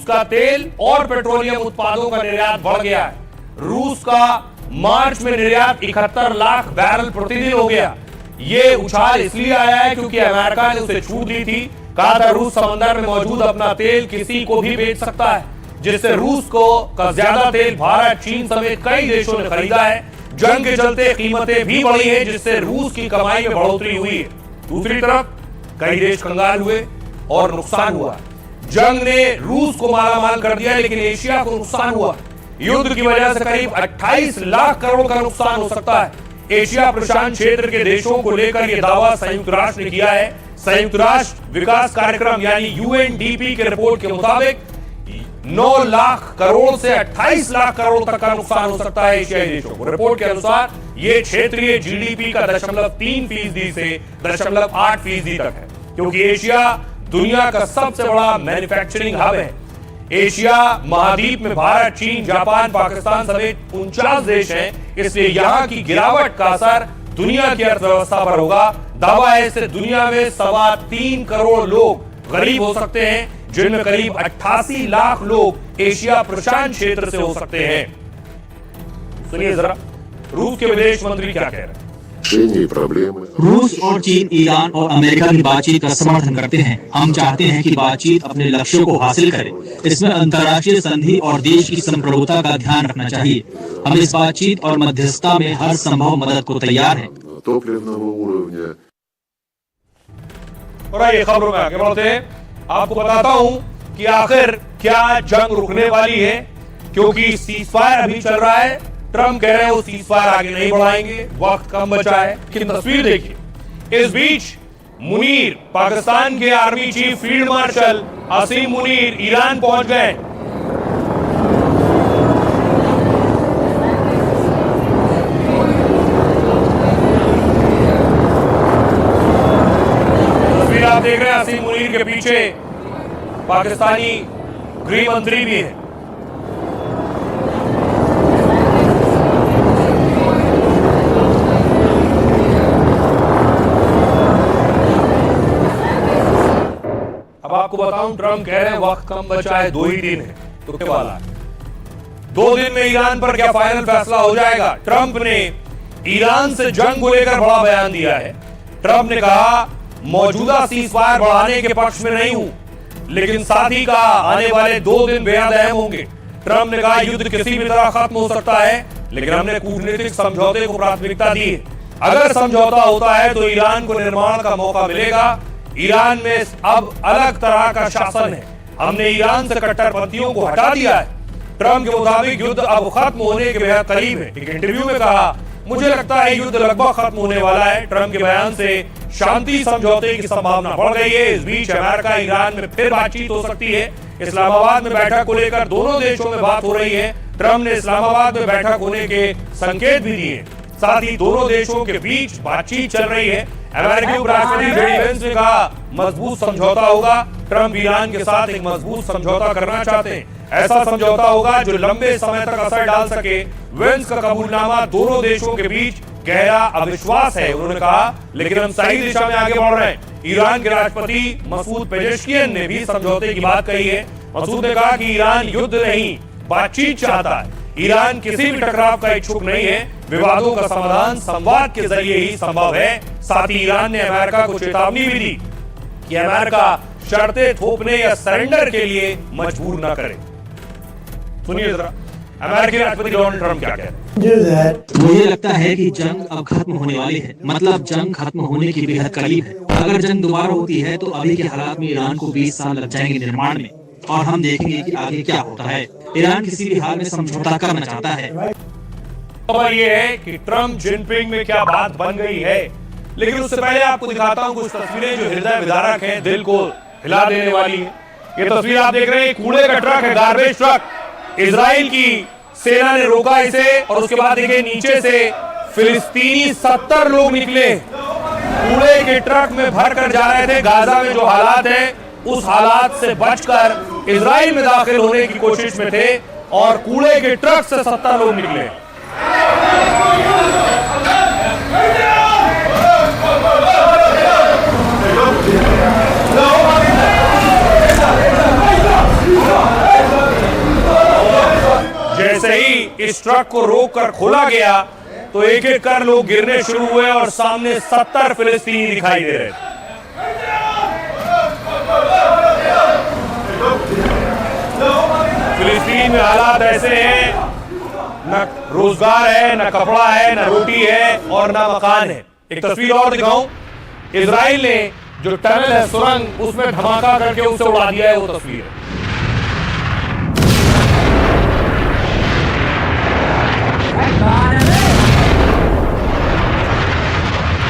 का तेल और पेट्रोलियम उत्पादों का निर्यात बढ़ गया है। रूस का मार्च में निर्यात 71 लाख बैरल प्रतिदिन हो गया। ये उछाल इसलिए आया है क्योंकि अमेरिका ने उसे छूट दी थी। कहा था रूस समंदर में मौजूद अपना तेल किसी को भी बेच सकता है, जिससे रूस को का ज्यादा तेल भारत, चीन समेत कई देशों ने खरीदा है। जंग के चलते कीमतें भी बढ़ी हैं, जिससे रूस की कमाई में बढ़ोतरी हुई है। दूसरी तरफ कई देश कंगाल हुए और नुकसान हुआ। जंग ने रूस को मालामाल कर दिया, लेकिन एशिया को नुकसान हुआ। युद्ध की वजह से करीब 28 लाख करोड़ का नुकसान हो सकता है। एशिया प्रशांत क्षेत्र के देशों को लेकर यह दावा संयुक्त राष्ट्र ने किया है। संयुक्त राष्ट्र विकास कार्यक्रम यानी यूएनडीपी के रिपोर्ट के मुताबिक 9 लाख करोड़ से 28 लाख करोड़ तक का नुकसान हो सकता है एशियाई देशों को। रिपोर्ट के अनुसार यह क्षेत्रीय जीडीपी का 0.3% से 0.8% तक है, क्योंकि एशिया दुनिया का सबसे बड़ा मैन्युफैक्चरिंग हब है। एशिया महाद्वीप में भारत, चीन, जापान, पाकिस्तान समेत 49 देश हैं, इसलिए यहां की गिरावट का असर दुनिया की अर्थव्यवस्था पर होगा। दावा है इससे दुनिया में 3.25 करोड़ लोग गरीब हो सकते हैं, जिनमें करीब 88 लाख लोग एशिया प्रशांत क्षेत्र से हो सकते हैं। सुनिए जरा रूस के विदेश मंत्री क्या कह रहे हैं। रूस और चीन, ईरान और अमेरिका की बातचीत का समर्थन करते हैं। हम चाहते हैं कि बातचीत अपने लक्ष्यों को हासिल करे। इसमें अंतर्राष्ट्रीय संधि और देश की संप्रभुता का ध्यान रखना चाहिए। हम इस बातचीत और मध्यस्थता में हर संभव मदद को तैयार हैं। और आइए खबरों में आगे बढ़ते हैं। आपको बताता हूं कि आखिर क्या जंग रुकने वाली है, क्योंकि सीजफायर अभी चल रहा है। ट्रम्प कह रहे हैं वो सीजफायर आगे नहीं बढ़ाएंगे, वक्त कम बचा है। कि तस्वीर देखिए। इस बीच मुनीर, पाकिस्तान के आर्मी चीफ फील्ड मार्शल असीम मुनीर ईरान पहुंच गए। तस्वीर आप देख रहे हैं, असीम मुनीर के पीछे पाकिस्तानी गृह मंत्री भी है। आपको बताऊं, ट्रम्प कह रहे हैं वक्त कम बचा है, 2 ही दिन है, तो क्या वाला है। 2 दिन में ईरान पर क्या फाइनल फैसला हो जाएगा। ट्रम्प ने ईरान से जंग को लेकर बड़ा बयान दिया है। ट्रम्प ने कहा मौजूदा सीजफायर बढ़ाने के पक्ष में नहीं हूं, लेकिन साथ ही कहा आने वाले 2 दिन बेहद अहम होंगे। ट्रम्प ने कहा युद्ध किसी भी तरह खत्म हो सकता है, लेकिन हमने कूटनीतिक समझौते को प्राथमिकता दी है। अगर समझौता होता है तो ईरान को निर्माण का मौका मिलेगा। ईरान में अब अलग तरह का शासन है। हमने ईरान से कट्टरपंथियों को हटा दिया है। ट्रम्प के मुताबिक युद्ध अब खत्म होने के बेहद करीब है। एक इंटरव्यू में कहा मुझे लगता है युद्ध लगभग खत्म होने वाला है। ट्रम्प के बयान से शांति समझौते की संभावना बढ़ गई है। इस बीच अमेरिका ईरान में फिर बातचीत हो सकती है। इस्लामाबाद में बैठक को लेकर दोनों देशों में बात हो रही है। ट्रम्प ने इस्लामाबाद में बैठक होने के संकेत भी दिए। साथ ही दोनों देशों के बीच बातचीत चल रही है। अमेरिकी उपराष्ट्रपति जेडी वेंस ने कहा मजबूत समझौता होगा। ट्रम्प ईरान के साथ एक मजबूत समझौता करना चाहते हैं। ऐसा समझौता होगा जो लंबे समय तक असर डाल सके। वेंस का कबूलनामा दोनों देशों के बीच गहरा अविश्वास है, उन्होंने कहा, लेकिन हम सही दिशा में आगे बढ़ रहे हैं। ईरान के राष्ट्रपति मसूद पेजेश्कियन ने भी समझौते की बात कही है। मसूद ने कहा कि ईरान युद्ध नहीं, बातचीत चाहता है। ईरान किसी भी टकराव का इच्छुक नहीं है। विवादों का समाधान संवाद के जरिए ही संभव है। साथ ही ईरान ने अमेरिका को चेतावनी भी दी कि अमेरिका शर्तें थोपने या सरेंडर के लिए मजबूर न करे। सुनिए जरा अमेरिकी राष्ट्रपति डोनाल्ड ट्रम्प क्या कहते हैं। मुझे लगता है कि जंग अब खत्म होने वाली है, मतलब जंग खत्म होने की बेहद करीब है। अगर जंग दोबारा होती है तो अभी के हालात में ईरान को 20 साल लग जाएंगे निर्माण में, और हम देखेंगे कि आगे क्या होता है। ईरान किसी भी हाल में समझौता करना चाहता है। खबर ये है कि ट्रम्प जिनपिंग में क्या बात बन गई है, लेकिन उससे पहले आपको दिखाता हूं कुछ तस्वीरें जो हृदय विदारक हैं, दिल को हिला देने वाली है। ये तस्वीर आप देख रहे हैं, कूड़े का ट्रक है, गार्बेज ट्रक। इजराइल की सेना ने रोका इसे और उसके बाद देखिए नीचे से फिलिस्तीनी 70 लोग निकले, कूड़े के ट्रक में भर कर जा रहे थे। गाजा में जो हालात है उस हालात से बचकर इजराइल में दाखिल होने की कोशिश में थे और कूड़े के ट्रक से 70 लोग निकले। ट्रक को रोककर खोला गया तो एक एक कर लोग गिरने शुरू हुए और सामने 70 फिलिस्तीनी दिखाई दे रहे थे। फिलिस्तीन में हालात ऐसे हैं, न रोजगार है, न कपड़ा है, न रोटी है और न मकान है। एक तस्वीर और दिखाऊं, इजराइल ने जो टनल है, सुरंग, उसमें धमाका करके उसे उड़ा दिया है। वो तस्वीर है।